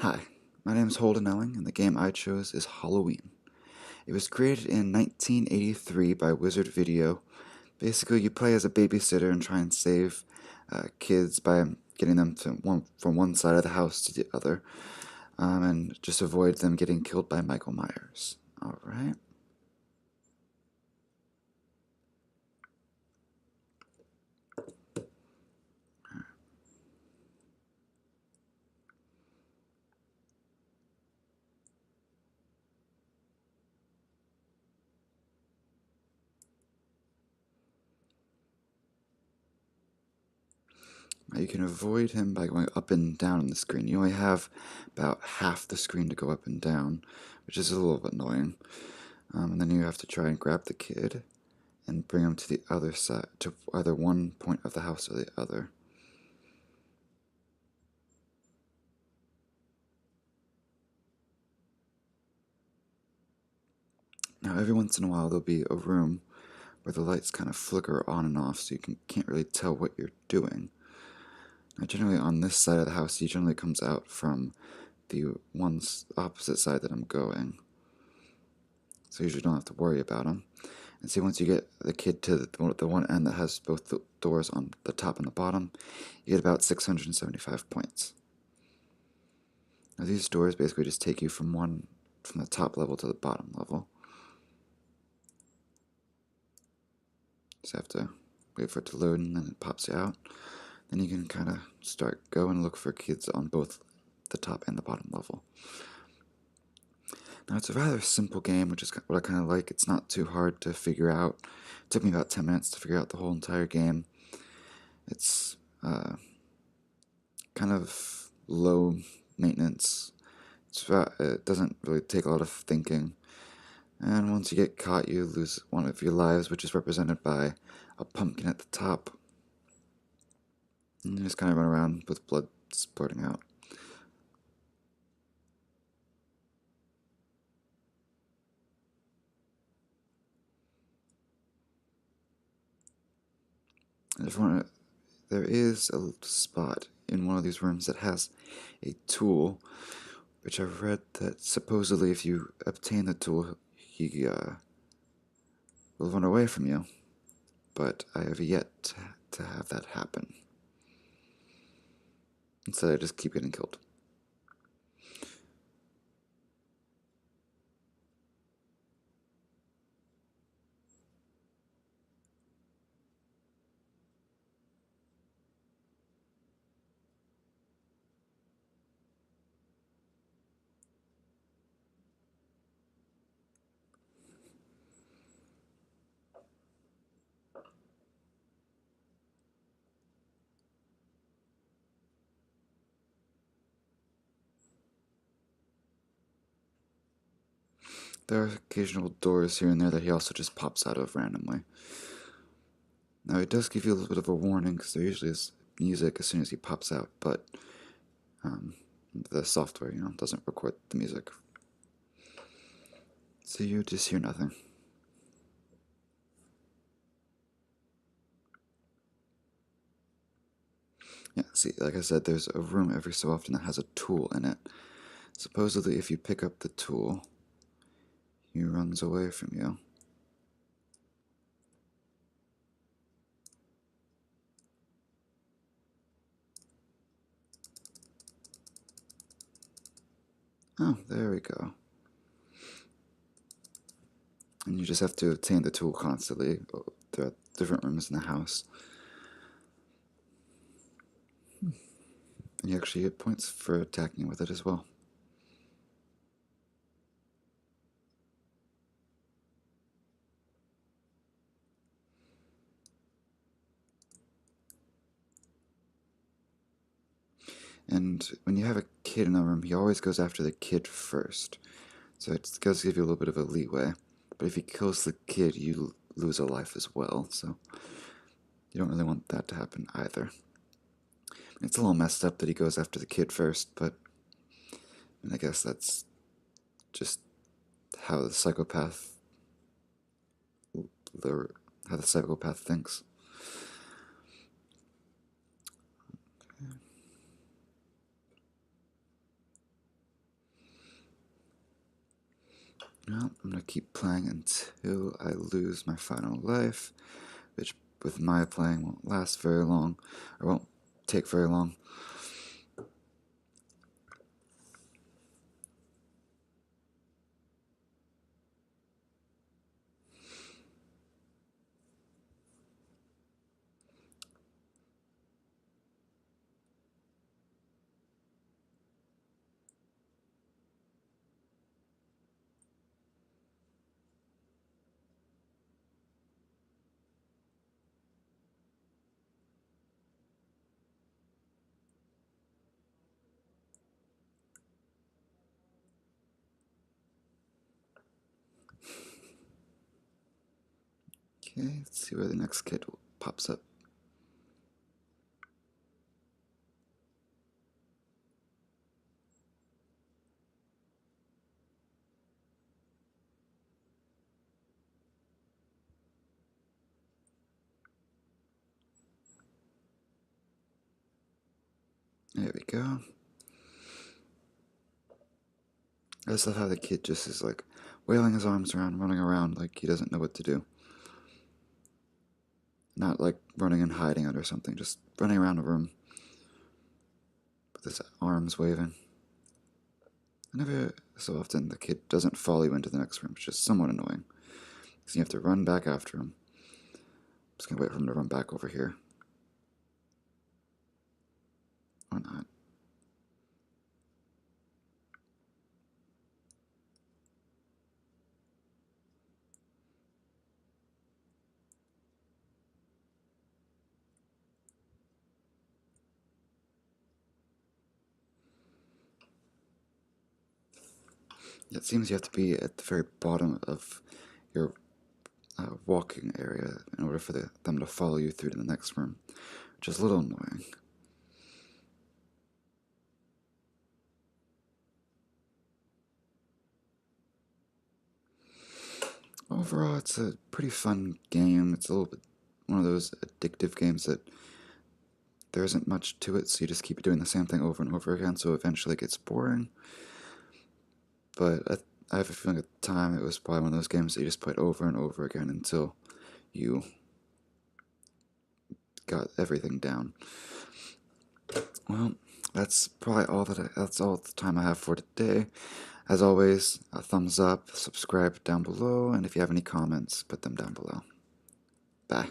Hi, my name is Holden Elling, and the game I chose is Halloween. It was created in 1983 by Wizard Video. Basically, you play as a babysitter and try and save kids by getting them from one side of the house to the other, and just avoid them getting killed by Michael Myers. Alright. Now you can avoid him by going up and down on the screen. You only have about half the screen to go up and down, which is a little bit annoying. And then you have to try and grab the kid and bring him to the other side, to either one point of the house or the other. Now, every once in a while, there'll be a room where the lights kind of flicker on and off, so can't really tell what you're doing. Now, generally on this side of the house, he generally comes out from the opposite side that I'm going, so you usually don't have to worry about him. And see, once you get the kid to the one end that has both the doors on the top and the bottom, you get about 675 points. Now, these doors basically just take you from the top level to the bottom level. Just have to wait for it to load, and then it pops you out. Then you can kind of go and look for kids on both the top and the bottom level. Now, it's a rather simple game, which is what I kind of like. It's not too hard to figure out. It took me about 10 minutes to figure out the whole entire game. It's kind of low maintenance. It doesn't really take a lot of thinking. And once you get caught, you lose one of your lives, which is represented by a pumpkin at the top. And you just kind of run around with blood spurting out. There is a spot in one of these rooms that has a tool, which I've read that supposedly if you obtain the tool, he will run away from you. But I have yet to have that happen. Instead, I just keep getting killed. There are occasional doors here and there that he also just pops out of randomly. Now, it does give you a little bit of a warning, because there usually is music as soon as he pops out, but the software, doesn't record the music. So you just hear nothing. Yeah, see, like I said, there's a room every so often that has a tool in it. Supposedly, if you pick up the tool, he runs away from you. Oh, there we go. And you just have to obtain the tool constantly throughout different rooms in the house. And you actually get points for attacking with it as well. And when you have a kid in a room, he always goes after the kid first. So it does give you a little bit of a leeway. But if he kills the kid, you lose a life as well. So you don't really want that to happen either. It's a little messed up that he goes after the kid first, but I guess that's just how the psychopath thinks. Well, I'm gonna keep playing until I lose my final life, which with my playing won't last very long, or won't take very long. Okay, let's see where the next kid pops up. There we go. I just love how the kid just is like wailing his arms around, running around like he doesn't know what to do. Not like running and hiding under something, just running around a room with his arms waving. And every so often the kid doesn't follow you into the next room, which is somewhat annoying. Because you have to run back after him. I'm just gonna wait for him to run back over here. Or not. It seems you have to be at the very bottom of your walking area in order for them to follow you through to the next room, which is a little annoying. Overall, it's a pretty fun game. It's a little bit one of those addictive games that there isn't much to it, so you just keep doing the same thing over and over again, so eventually it gets boring. But I have a feeling at the time it was probably one of those games that you just played over and over again until you got everything down. Well, that's all the time I have for today. As always, a thumbs up, subscribe down below, and if you have any comments, put them down below. Bye.